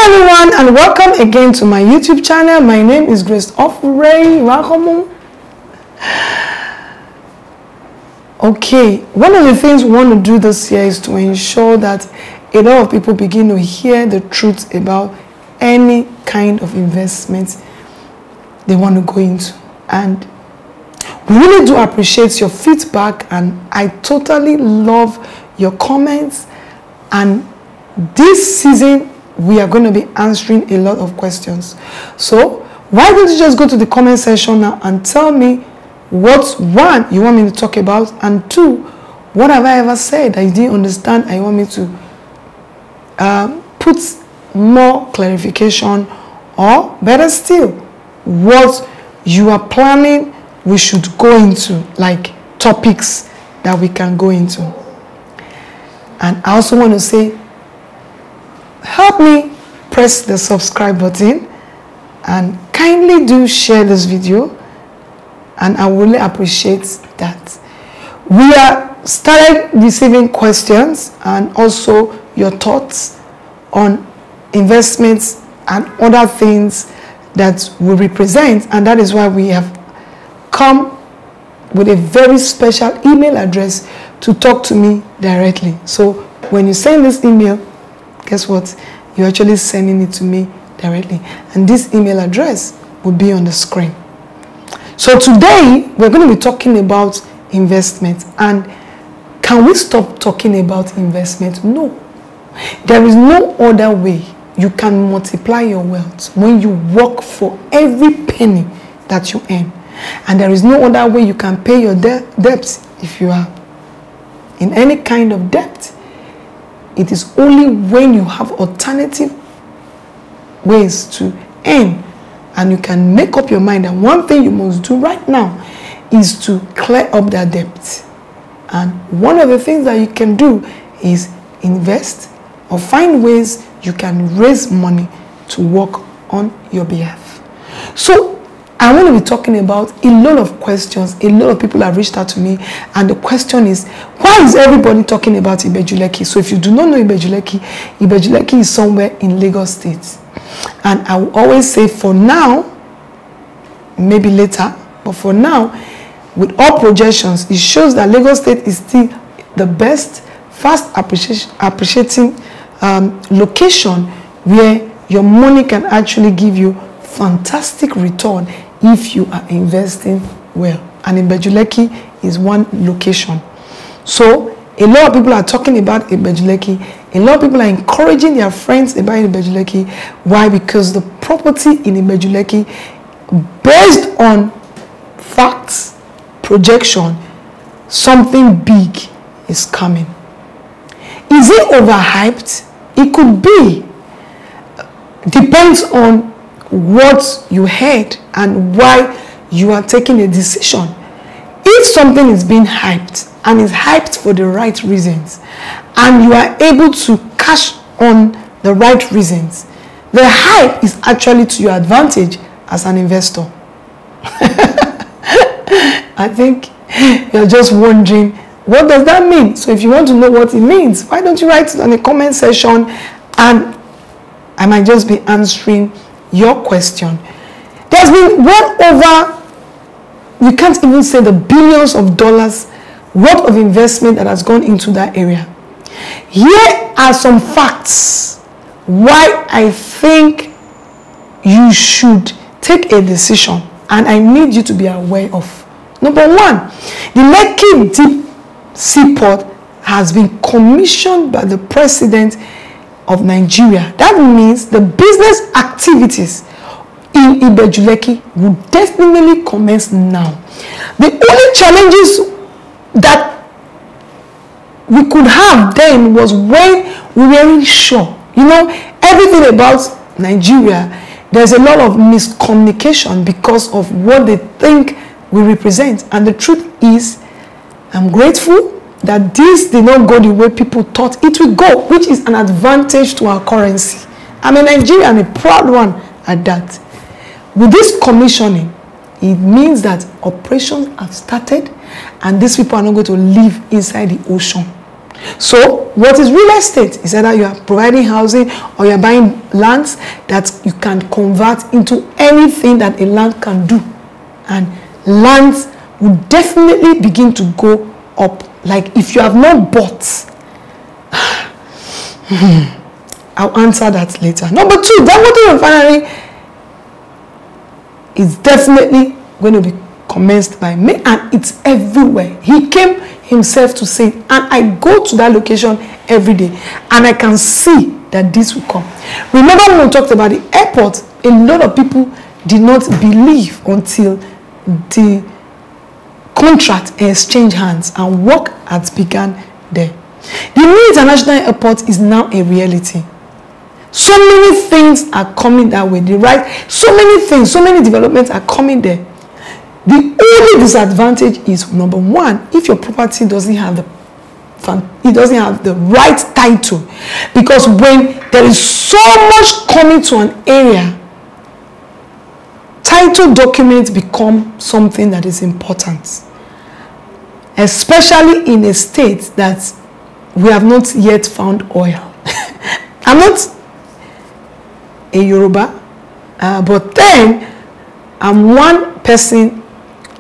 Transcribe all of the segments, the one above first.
Hello everyone and welcome again to my YouTube channel. My name is askgraceofure. Welcome. Okay, one of the things we want to do this year is to ensure that a lot of people begin to hear the truth about any kind of investment they want to go into. And we really do appreciate your feedback, and I totally love your comments. And this season we are going to be answering a lot of questions. So why don't you just go to the comment section now and tell me what, one, you want me to talk about, and two, what have I ever said that you didn't understand and you want me to put more clarification, or better still, what you are planning we should go into, like topics that we can go into. And I also want to say, help me press the subscribe button and kindly do share this video, and I really appreciate that. We are started receiving questions and also your thoughts on investments and other things that we represent, and that is why we have come with a very special email address to talk to me directly. So when you send this email, guess what? You're actually sending it to me directly. And this email address will be on the screen. So today, we're going to be talking about investment. And can we stop talking about investment? No. There is no other way you can multiply your wealth when you work for every penny that you earn. And there is no other way you can pay your debts if you are in any kind of debt. It is only when you have alternative ways to earn, and you can make up your mind that one thing you must do right now is to clear up that debt. And one of the things that you can do is invest or find ways you can raise money to work on your behalf. So I want to be talking about a lot of questions. A lot of people have reached out to me, and the question is, why is everybody talking about Ibeju-Lekki? So if you do not know Ibeju-Lekki, Ibeju-Lekki is somewhere in Lagos State. And I will always say, for now, maybe later, but for now, with all projections, it shows that Lagos State is still the best, fast appreciating location where your money can actually give you fantastic return if you are investing well. And Ibeju-Lekki is one location. So a lot of people are talking about Ibeju-Lekki. A lot of people are encouraging their friends about Ibeju-Lekki. Why? Because the property in Ibeju-Lekki, based on facts, projection, something big is coming. Is it overhyped? It could be. Depends on what you heard and why you are taking a decision. If something is being hyped and is hyped for the right reasons, and you are able to cash on the right reasons, the hype is actually to your advantage as an investor. I think you're just wondering, what does that mean? So if you want to know what it means, why don't you write it on the comment section, and I might just be answering your question. There's been well over, you can't even say the billions of dollars worth of investment that has gone into that area. Here are some facts why I think you should take a decision, and I need you to be aware of. Number one, the Lekki Deep Seaport has been commissioned by the President of Nigeria. That means the business activities in Ibeju-Lekki will definitely commence now. The only challenges that we could have then was when we weren't sure. You know, everything about Nigeria, there's a lot of miscommunication because of what they think we represent. And the truth is, I'm grateful that this did not go the way people thought it would go, which is an advantage to our currency. I'm a Nigerian, a proud one at that. With this commissioning, it means that operations have started, and these people are not going to live inside the ocean. So what is real estate? Is either you are providing housing or you are buying lands that you can convert into anything that a land can do. And lands will definitely begin to go up. Like if you have not bought, I'll answer that later. Number 2, Dangote refinery is definitely going to be commenced by May, and it's everywhere. He came himself to say it, and I go to that location every day and I can see that this will come. Remember when we talked about the airport, a lot of people did not believe until the contract exchanged hands and work has begun there. The new international airport is now a reality. So many things are coming that way. So many things, so many developments are coming there. The only disadvantage is, number 1, if your property doesn't have the right title, because when there is so much coming to an area, title documents become something that is important, especially in a state that we have not yet found oil. I'm not a Yoruba, but then I'm one person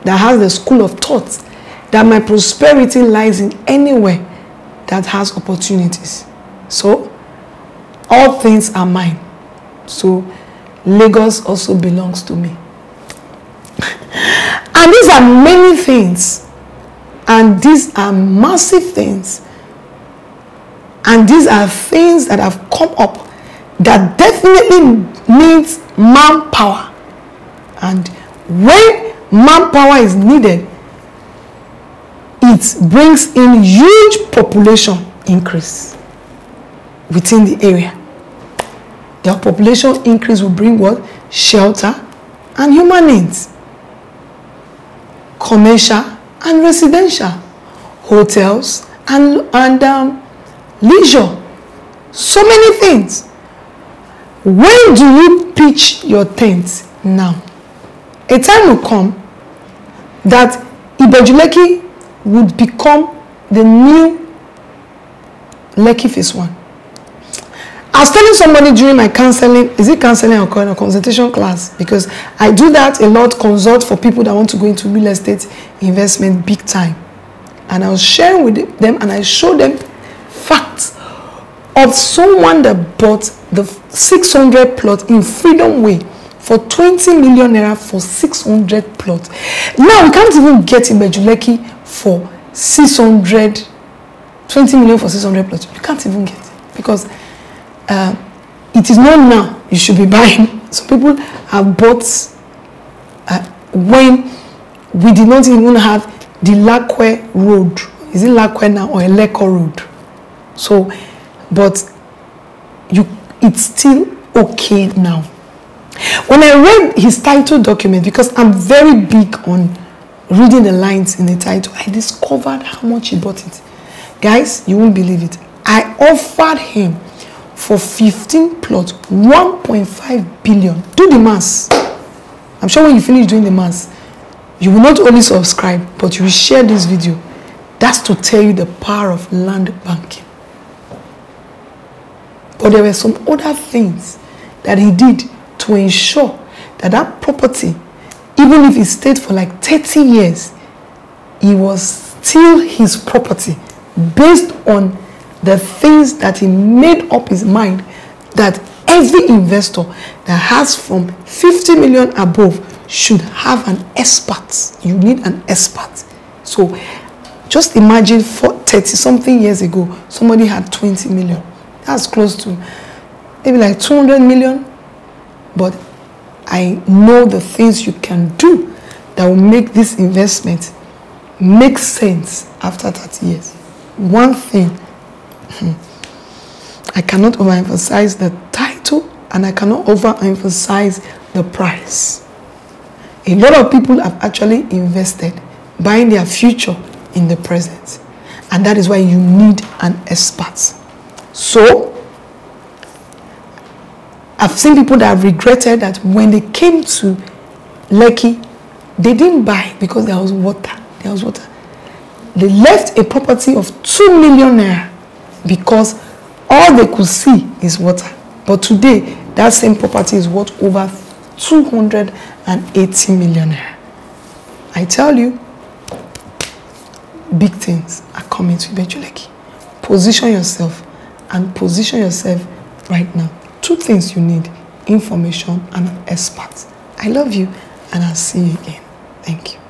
that has the school of thought that my prosperity lies in anywhere that has opportunities. So all things are mine. So Lagos also belongs to me. And these are many things, and these are massive things, and these are things that have come up that definitely needs manpower. And when manpower is needed, it brings in huge population increase within the area. The population increase will bring what? Shelter and human needs, commercial and residential, hotels and leisure, so many things. When do you pitch your tent? Now. A time will come that Ibeju-Lekki would become the new Lekki Phase 1. I was telling somebody during my counseling, is it counseling or consultation class? Because I do that a lot, consult for people that want to go into real estate investment big time. And I was sharing with them and I showed them facts of someone that bought the 600 plot in Freedom Way for 20 million naira for 600 plots. Now we can't even get Ibeju-Lekki for 600, 20 million for 600 plots. You can't even get it because it is not now you should be buying. So people have bought when we did not even have the Lakwe road. Is it Lakwe now or Eleko road? So, but it's still okay now. When I read his title document, because I'm very big on reading the lines in the title, I discovered how much he bought it. Guys, you won't believe it. I offered him for 15 plots, 1.5 billion. Do the maths. I'm sure when you finish doing the maths, you will not only subscribe, but you will share this video. That's to tell you the power of land banking. But there were some other things that he did to ensure that that property, even if it stayed for like 30 years, it was still his property based on the things that he made up his mind that every investor that has from 50 million above should have an expert. You need an expert. So just imagine 30-something years ago, somebody had 20 million. That's close to maybe like 200 million. But I know the things you can do that will make this investment make sense after 30 years. One thing, I cannot overemphasize the title and I cannot overemphasize the price. A lot of people have actually invested buying their future in the present. And that is why you need an expert. So, I've seen people that have regretted that when they came to Lekki, they didn't buy because there was water. There was water. They left a property of 2 million naira because all they could see is water. But today, that same property is worth over 280 million naira. I tell you, big things are coming to Ibeju-Lekki. Position yourself, and position yourself right now. Two things you need: information and an expert. I love you, and I'll see you again. Thank you.